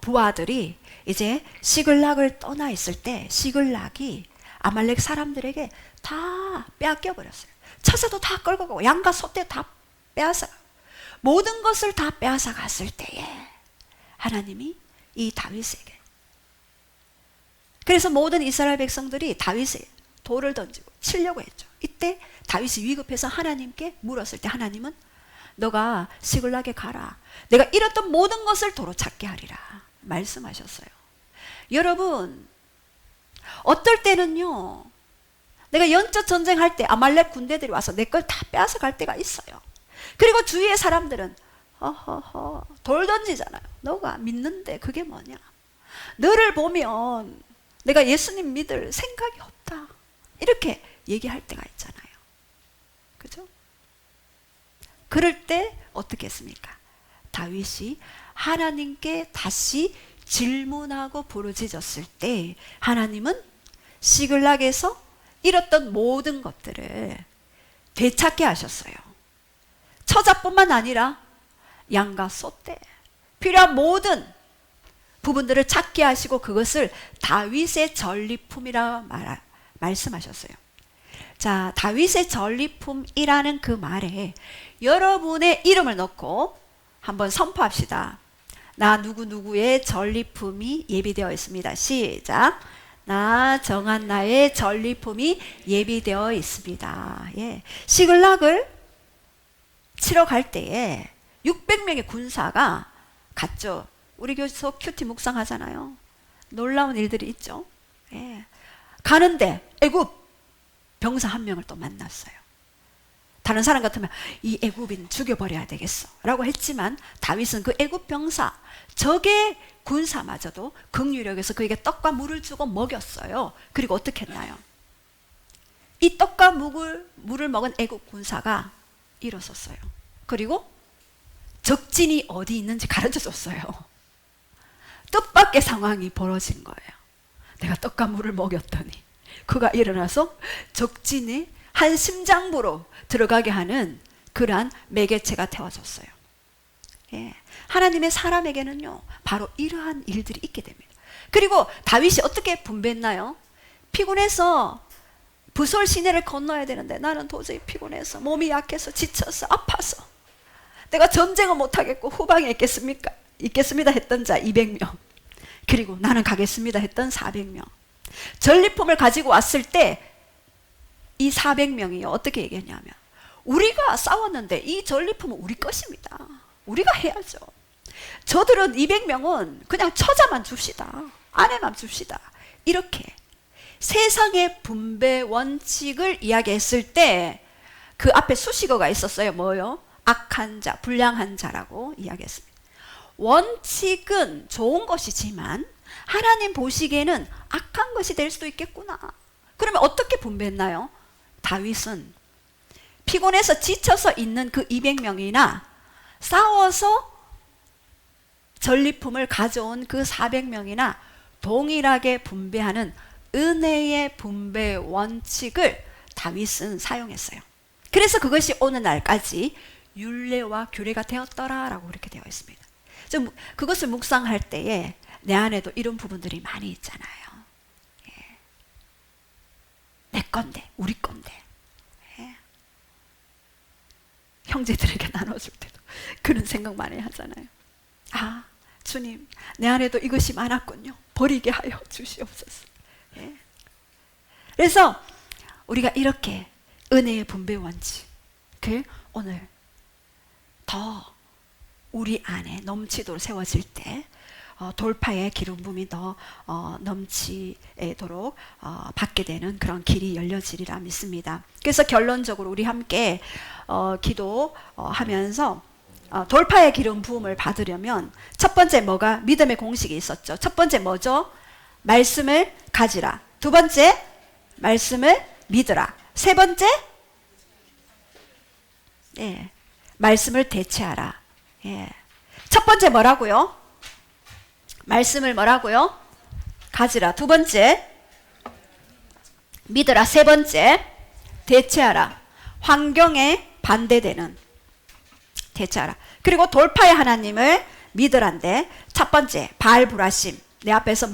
[SPEAKER 1] 부하들이 이제 시글락을 떠나 있을 때 시글락이 아말렉 사람들에게 다 빼앗겨 버렸어요. 처자도 다 끌고 가고 양과 소떼 다 빼앗아, 모든 것을 다 빼앗아 갔을 때에 하나님이 이 다윗에게, 그래서 모든 이스라엘 백성들이 다윗에 돌을 던지고 치려고 했죠. 이때 다윗이 위급해서 하나님께 물었을 때 하나님은 너가 시글락에 가라, 내가 잃었던 모든 것을 도로 찾게 하리라 말씀하셨어요. 여러분, 어떨 때는요, 내가 영적 전쟁할 때 아말렉 군대들이 와서 내 걸 다 빼앗아 갈 때가 있어요. 그리고 주위의 사람들은 돌 던지잖아요. 너가 믿는데 그게 뭐냐, 너를 보면 내가 예수님 믿을 생각이 없다, 이렇게 얘기할 때가 있잖아요. 그죠? 그럴 때 어떻게 했습니까? 다윗이 하나님께 다시 질문하고 부르짖었을 때 하나님은 시글락에서 잃었던 모든 것들을 되찾게 하셨어요. 처자뿐만 아니라 양과 소떼, 필요한 모든 부분들을 찾게 하시고 그것을 다윗의 전리품이라 말씀하셨어요. 자, 다윗의 전리품이라는 그 말에 여러분의 이름을 넣고 한번 선포합시다. 나 누구누구의 전리품이 예비되어 있습니다. 시작. 나 정한나의 전리품이 예비되어 있습니다. 예. 시글락을 치러 갈 때에 600명의 군사가 갔죠. 우리 교회에서 큐티 묵상하잖아요. 놀라운 일들이 있죠. 예. 가는데 애굽 병사 한 명을 또 만났어요. 다른 사람 같으면 이 애굽인 죽여버려야 되겠어 라고 했지만 다윗은 그 애굽 병사 적의 군사마저도 긍휼력에서 그에게 떡과 물을 주고 먹였어요. 그리고 어떻게 했나요? 이 떡과 물을 먹은 애굽 군사가 일어섰어요. 그리고 적진이 어디 있는지 가르쳐 줬어요. 뜻밖의 상황이 벌어진 거예요. 내가 떡과 물을 먹였더니 그가 일어나서 적진이 한 심장부로 들어가게 하는 그러한 매개체가 되어졌어요. 예. 하나님의 사람에게는요 바로 이러한 일들이 있게 됩니다. 그리고 다윗이 어떻게 분배했나요? 피곤해서 부솔 시내를 건너야 되는데 나는 도저히 피곤해서 몸이 약해서 지쳐서 아파서 내가 전쟁을 못하겠고 후방에 있겠습니다 했던 자 200명, 그리고 나는 가겠습니다 했던 400명. 전리품을 가지고 왔을 때 이 400명이 어떻게 얘기했냐면 우리가 싸웠는데 이 전리품은 우리 것입니다. 우리가 해야죠. 저들은 200명은 그냥 처자만 줍시다. 아내만 줍시다. 이렇게 세상의 분배 원칙을 이야기했을 때 그 앞에 수식어가 있었어요. 뭐요? 악한 자, 불량한 자라고 이야기했습니다. 원칙은 좋은 것이지만 하나님 보시기에는 악한 것이 될 수도 있겠구나. 그러면 어떻게 분배했나요? 다윗은 피곤해서 지쳐서 있는 그 200명이나 싸워서 전리품을 가져온 그 400명이나 동일하게 분배하는 은혜의 분배 원칙을 다윗은 사용했어요. 그래서 그것이 오늘날까지 율례와 규례가 되었더라라고 그렇게 되어 있습니다. 좀 그것을 묵상할 때에 내 안에도 이런 부분들이 많이 있잖아요. 예. 내 건데, 우리 건데. 예. 형제들에게 나눠줄 때도 그런 생각 많이 하잖아요. 아, 주님, 내 안에도 이것이 많았군요. 버리게 하여 주시옵소서. 예. 그래서 우리가 이렇게 은혜의 분배 원칙을 오늘 더 우리 안에 넘치도록 세워질 때 돌파의 기름 부음이 더 넘치도록 받게 되는 그런 길이 열려지리라 믿습니다. 그래서 결론적으로 우리 함께 기도하면서 돌파의 기름 부음을 받으려면 첫 번째 뭐가 믿음의 공식이 있었죠. 첫 번째 뭐죠? 말씀을 가지라. 두 번째 말씀을 믿으라. 세 번째 예, 말씀을 대체하라. 예. 첫 번째 뭐라고요? 말씀을 뭐라고요? 가지라. 두 번째 믿으라. 세 번째 대체하라. 환경에 반대되는 대체하라. 그리고 돌파의 하나님을 믿으란데 첫 번째 바알불하심. 내 앞에서